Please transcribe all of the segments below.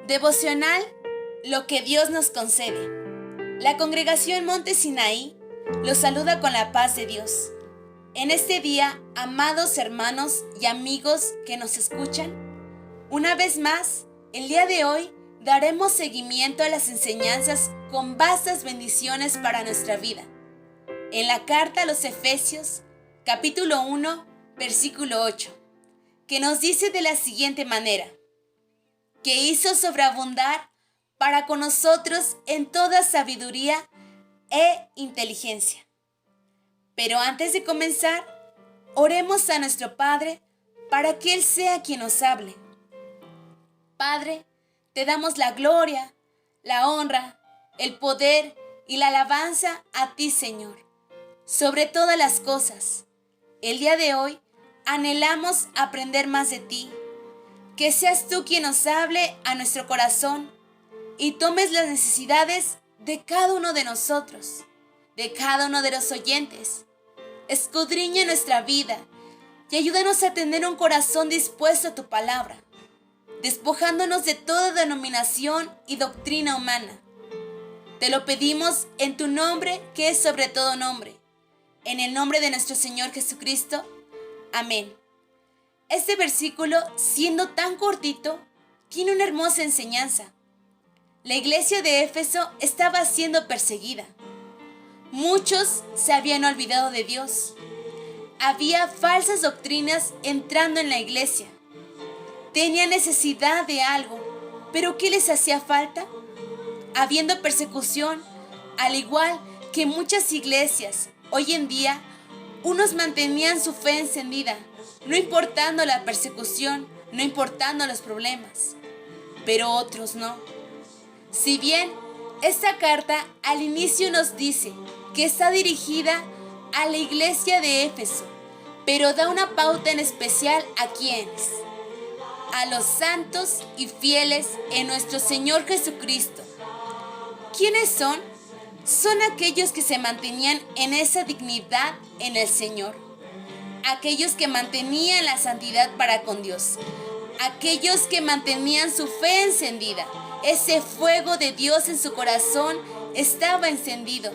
Devocional, lo que Dios nos concede. La congregación Monte Sinaí los saluda con la paz de Dios. En este día, amados hermanos y amigos que nos escuchan, una vez más, el día de hoy daremos seguimiento a las enseñanzas con vastas bendiciones para nuestra vida. En la carta a los Efesios, capítulo 1, versículo 8, que nos dice de la siguiente manera: que hizo sobreabundar para con nosotros en toda sabiduría e inteligencia. Pero antes de comenzar, oremos a nuestro Padre para que Él sea quien nos hable. Padre, te damos la gloria, la honra, el poder y la alabanza a ti, Señor. Sobre todas las cosas, el día de hoy anhelamos aprender más de ti. Que seas tú quien nos hable a nuestro corazón y tomes las necesidades de cada uno de nosotros, de cada uno de los oyentes. Escudriña nuestra vida y ayúdanos a tener un corazón dispuesto a tu palabra, despojándonos de toda denominación y doctrina humana. Te lo pedimos en tu nombre, que es sobre todo nombre, en el nombre de nuestro Señor Jesucristo. Amén. Este versículo, siendo tan cortito, tiene una hermosa enseñanza. La iglesia de Éfeso estaba siendo perseguida. Muchos se habían olvidado de Dios. Había falsas doctrinas entrando en la iglesia. Tenían necesidad de algo, pero ¿qué les hacía falta? Habiendo persecución, al igual que muchas iglesias, hoy en día, unos mantenían su fe encendida, no importando la persecución, no importando los problemas, pero otros no. Si bien esta carta al inicio nos dice que está dirigida a la iglesia de Éfeso, pero da una pauta en especial a quienes, a los santos y fieles en nuestro Señor Jesucristo. ¿Quiénes son? Son aquellos que se mantenían en esa dignidad en el Señor. Aquellos que mantenían la santidad para con Dios, aquellos que mantenían su fe encendida, ese fuego de Dios en su corazón estaba encendido,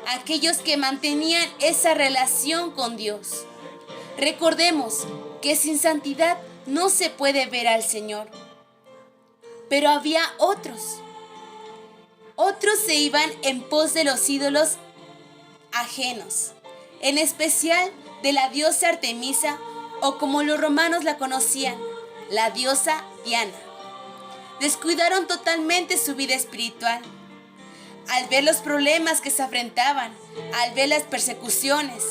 aquellos que mantenían esa relación con Dios. Recordemos que sin santidad no se puede ver al Señor, pero había otros se iban en pos de los ídolos ajenos, en especial de la diosa Artemisa, o como los romanos la conocían, la diosa Diana. Descuidaron totalmente su vida espiritual. Al ver los problemas que se enfrentaban, al ver las persecuciones,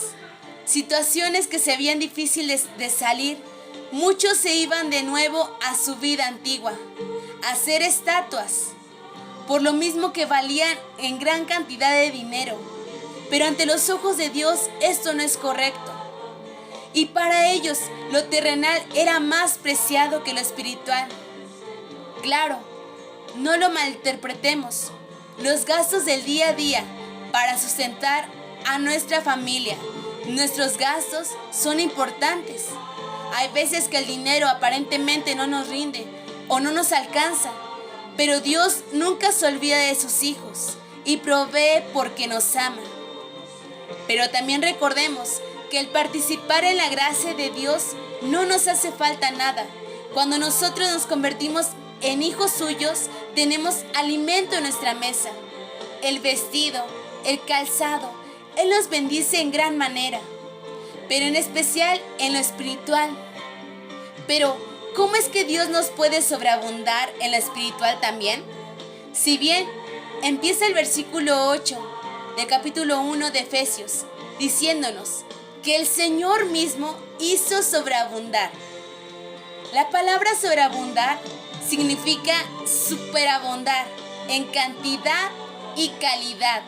situaciones que se veían difíciles de salir, muchos se iban de nuevo a su vida antigua, a hacer estatuas, por lo mismo que valían en gran cantidad de dinero. Pero ante los ojos de Dios esto no es correcto. Y para ellos lo terrenal era más preciado que lo espiritual. Claro, no lo malinterpretemos. Los gastos del día a día para sustentar a nuestra familia, nuestros gastos son importantes. Hay veces que el dinero aparentemente no nos rinde o no nos alcanza, pero Dios nunca se olvida de sus hijos y provee porque nos ama. Pero también recordemos que el participar en la gracia de Dios no nos hace falta nada. Cuando nosotros nos convertimos en hijos suyos, tenemos alimento en nuestra mesa, el vestido, el calzado. Él nos bendice en gran manera, pero en especial en lo espiritual. Pero, ¿cómo es que Dios nos puede sobreabundar en lo espiritual también? Si bien empieza el versículo 8 del capítulo 1 de Efesios, diciéndonos que el Señor mismo hizo sobreabundar. La palabra sobreabundar significa superabundar en cantidad y calidad,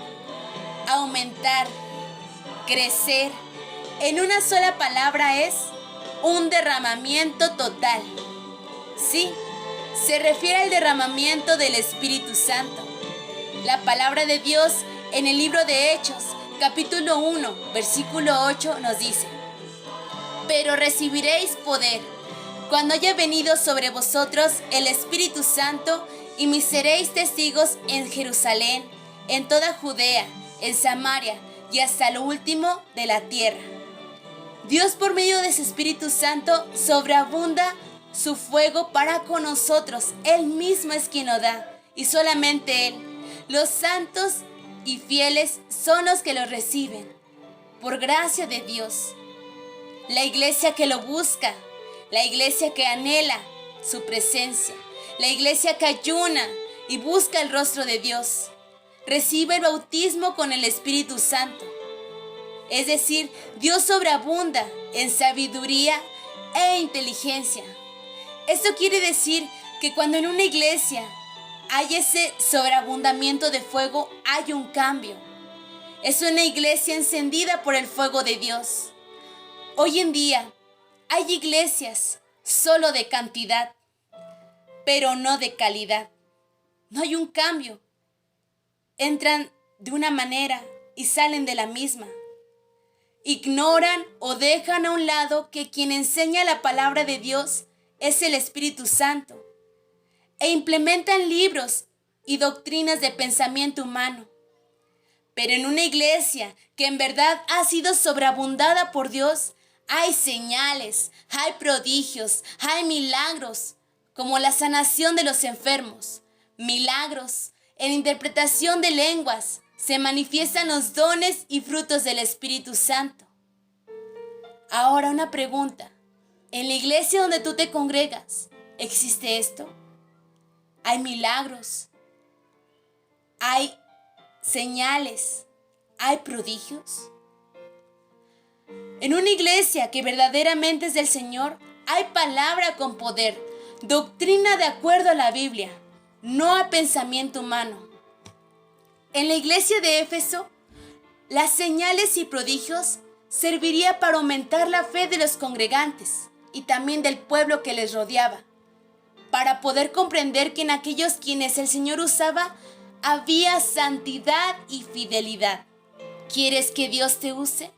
aumentar, crecer. En una sola palabra es un derramamiento total. Sí, se refiere al derramamiento del Espíritu Santo. La palabra de Dios en el libro de Hechos, capítulo 1, versículo 8 nos dice: pero recibiréis poder cuando haya venido sobre vosotros el Espíritu Santo, y me seréis testigos en Jerusalén, en toda Judea, en Samaria y hasta lo último de la tierra. Dios, por medio de su Espíritu Santo, sobreabunda su fuego para con nosotros. Él mismo es quien lo da, y solamente Él. Los santos y fieles son los que lo reciben, por gracia de Dios. La iglesia que lo busca, la iglesia que anhela su presencia, la iglesia que ayuna y busca el rostro de Dios, recibe el bautismo con el Espíritu Santo. Es decir, Dios sobreabunda en sabiduría e inteligencia. Esto quiere decir que cuando en una iglesia hay ese sobreabundamiento de fuego, hay un cambio. Es una iglesia encendida por el fuego de Dios. Hoy en día hay iglesias solo de cantidad, pero no de calidad. No hay un cambio. Entran de una manera y salen de la misma. Ignoran o dejan a un lado que quien enseña la palabra de Dios es el Espíritu Santo, e implementan libros y doctrinas de pensamiento humano. Pero en una iglesia que en verdad ha sido sobreabundada por Dios, hay señales, hay prodigios, hay milagros, como la sanación de los enfermos, milagros en interpretación de lenguas. Se manifiestan los dones y frutos del Espíritu Santo. Ahora una pregunta. ¿En la iglesia donde tú te congregas existe esto? ¿Hay milagros? ¿Hay señales? ¿Hay prodigios? En una iglesia que verdaderamente es del Señor, hay palabra con poder, doctrina de acuerdo a la Biblia, no a pensamiento humano. En la iglesia de Éfeso, las señales y prodigios servirían para aumentar la fe de los congregantes y también del pueblo que les rodeaba, para poder comprender que en aquellos quienes el Señor usaba había santidad y fidelidad. ¿Quieres que Dios te use?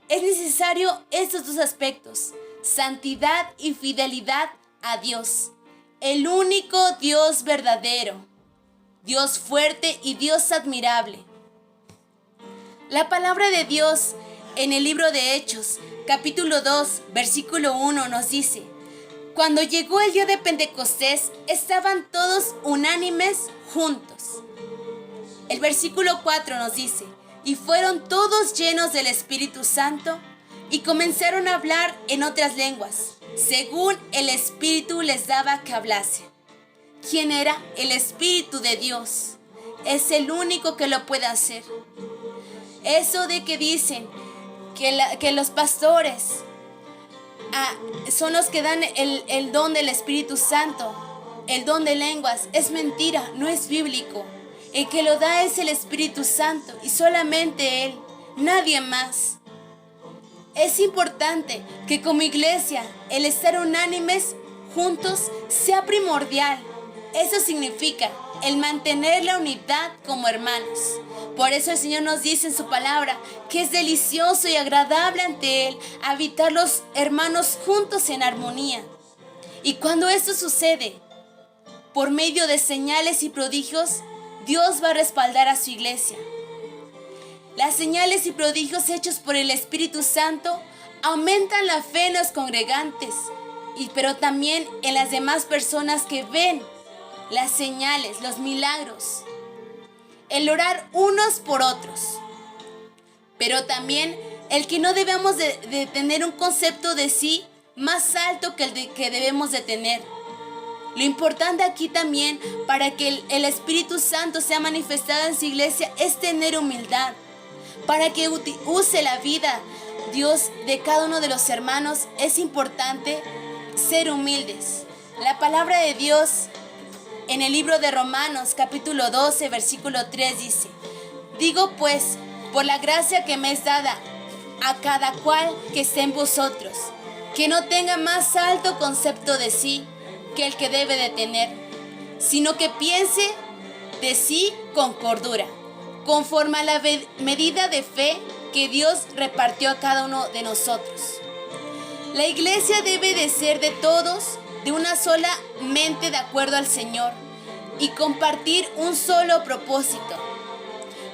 Es necesario estos dos aspectos, santidad y fidelidad a Dios, el único Dios verdadero, Dios fuerte y Dios admirable. La palabra de Dios en el libro de Hechos, capítulo 2, versículo 1 nos dice: cuando llegó el día de Pentecostés, estaban todos unánimes juntos. El versículo 4 nos dice: y fueron todos llenos del Espíritu Santo y comenzaron a hablar en otras lenguas, según el Espíritu les daba que hablasen. ¿Quién era? El Espíritu de Dios. Es el único que lo puede hacer. Eso de que dicen que los pastores son los que dan el don del Espíritu Santo, el don de lenguas, es mentira, no es bíblico. El que lo da es el Espíritu Santo y solamente Él, nadie más. Es importante que como iglesia el estar unánimes juntos sea primordial. Eso significa el mantener la unidad como hermanos. Por eso el Señor nos dice en su palabra que es delicioso y agradable ante Él habitar los hermanos juntos en armonía. Y cuando esto sucede, por medio de señales y prodigios, Dios va a respaldar a su iglesia. Las señales y prodigios hechos por el Espíritu Santo aumentan la fe en los congregantes, pero también en las demás personas que ven las señales, los milagros. El orar unos por otros. Pero también el que no debemos de tener un concepto de sí más alto que el que debemos de tener. Lo importante aquí también para que el Espíritu Santo sea manifestado en su iglesia es tener humildad. Para que use la vida Dios de cada uno de los hermanos es importante ser humildes. La palabra de Dios en el libro de Romanos capítulo 12 versículo 3 dice: digo pues, por la gracia que me es dada a cada cual que esté en vosotros, que no tenga más alto concepto de sí que el que debe de tener, sino que piense de sí con cordura, conforme a la medida de fe que Dios repartió a cada uno de nosotros. La iglesia debe de ser de todos, de una sola mente de acuerdo al Señor y compartir un solo propósito: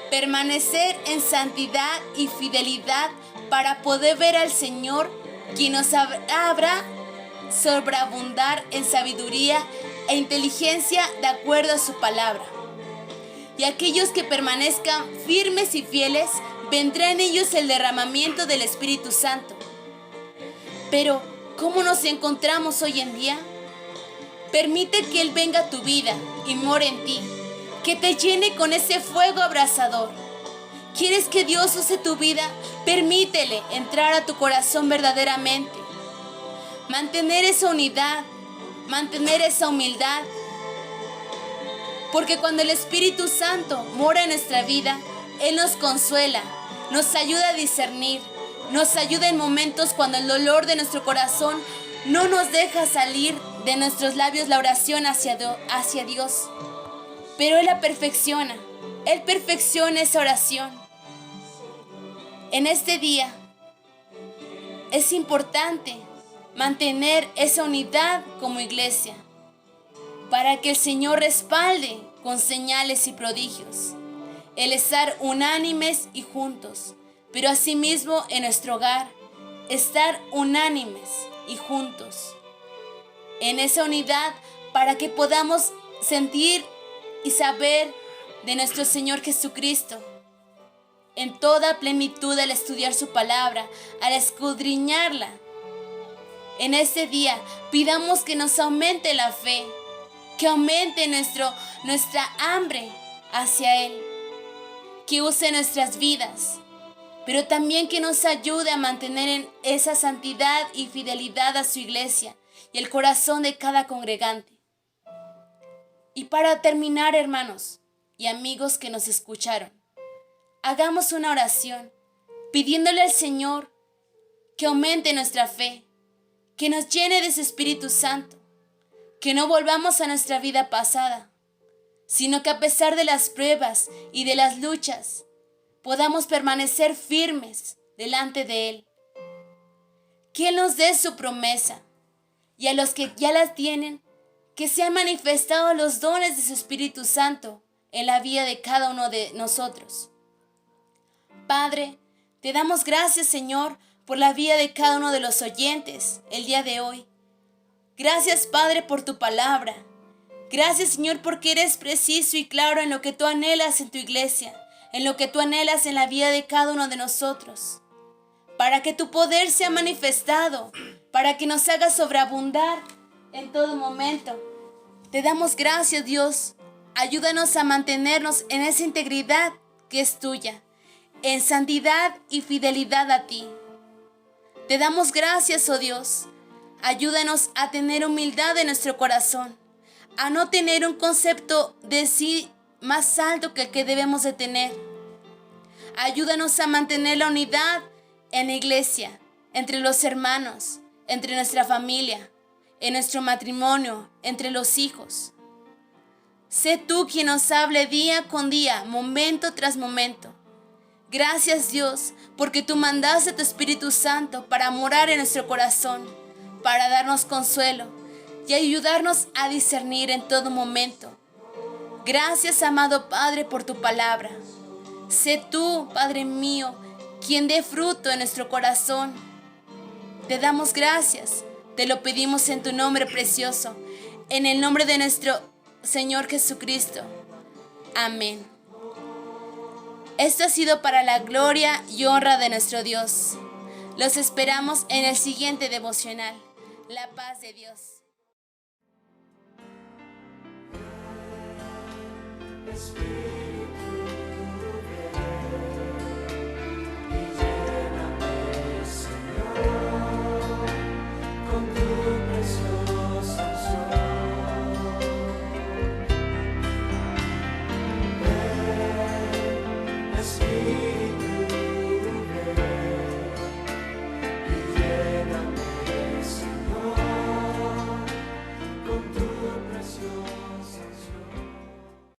permanecer en santidad y fidelidad para poder ver al Señor, quien nos habrá sobreabundar en sabiduría e inteligencia de acuerdo a su palabra. Y aquellos que permanezcan firmes y fieles, vendrá en ellos el derramamiento del Espíritu Santo. Pero, ¿cómo nos encontramos hoy en día? Permite que Él venga a tu vida y more en ti, que te llene con ese fuego abrasador. ¿Quieres que Dios use tu vida? Permítele entrar a tu corazón verdaderamente. Mantener esa unidad, mantener esa humildad. Porque cuando el Espíritu Santo mora en nuestra vida, Él nos consuela, nos ayuda a discernir, nos ayuda en momentos cuando el dolor de nuestro corazón no nos deja salir de nuestros labios la oración hacia Dios. Pero Él la perfecciona, Él perfecciona esa oración. En este día es importante mantener esa unidad como iglesia, para que el Señor respalde con señales y prodigios el estar unánimes y juntos, pero asimismo en nuestro hogar, estar unánimes y juntos, en esa unidad, para que podamos sentir y saber de nuestro Señor Jesucristo en toda plenitud al estudiar su palabra, al escudriñarla. En este día pidamos que nos aumente la fe, que aumente nuestra hambre hacia Él, que use nuestras vidas, pero también que nos ayude a mantener en esa santidad y fidelidad a su iglesia y el corazón de cada congregante. Y para terminar, hermanos y amigos que nos escucharon, hagamos una oración pidiéndole al Señor que aumente nuestra fe, que nos llene de su Espíritu Santo, que no volvamos a nuestra vida pasada, sino que a pesar de las pruebas y de las luchas, podamos permanecer firmes delante de Él. Que Él nos dé su promesa, y a los que ya la tienen, que sean manifestados los dones de su Espíritu Santo en la vida de cada uno de nosotros. Padre, te damos gracias, Señor, por la vida de cada uno de los oyentes el día de hoy. Gracias, Padre, por tu palabra. Gracias, Señor, porque eres preciso y claro en lo que tú anhelas en tu iglesia, en lo que tú anhelas en la vida de cada uno de nosotros, para que tu poder sea manifestado, para que nos haga sobreabundar en todo momento. Te damos gracias, Dios. Ayúdanos a mantenernos en esa integridad que es tuya, en santidad y fidelidad a ti. Te damos gracias, oh Dios. Ayúdanos a tener humildad en nuestro corazón, a no tener un concepto de sí más alto que el que debemos de tener. Ayúdanos a mantener la unidad en la iglesia, entre los hermanos, entre nuestra familia, en nuestro matrimonio, entre los hijos. Sé tú quien nos hable día con día, momento tras momento. Gracias, Dios, porque tú mandaste a tu Espíritu Santo para morar en nuestro corazón, para darnos consuelo y ayudarnos a discernir en todo momento. Gracias, amado Padre, por tu palabra. Sé tú, Padre mío, quien dé fruto en nuestro corazón. Te damos gracias, te lo pedimos en tu nombre precioso, en el nombre de nuestro Señor Jesucristo. Amén. Esto ha sido para la gloria y honra de nuestro Dios. Los esperamos en el siguiente devocional. La paz de Dios. Espíritu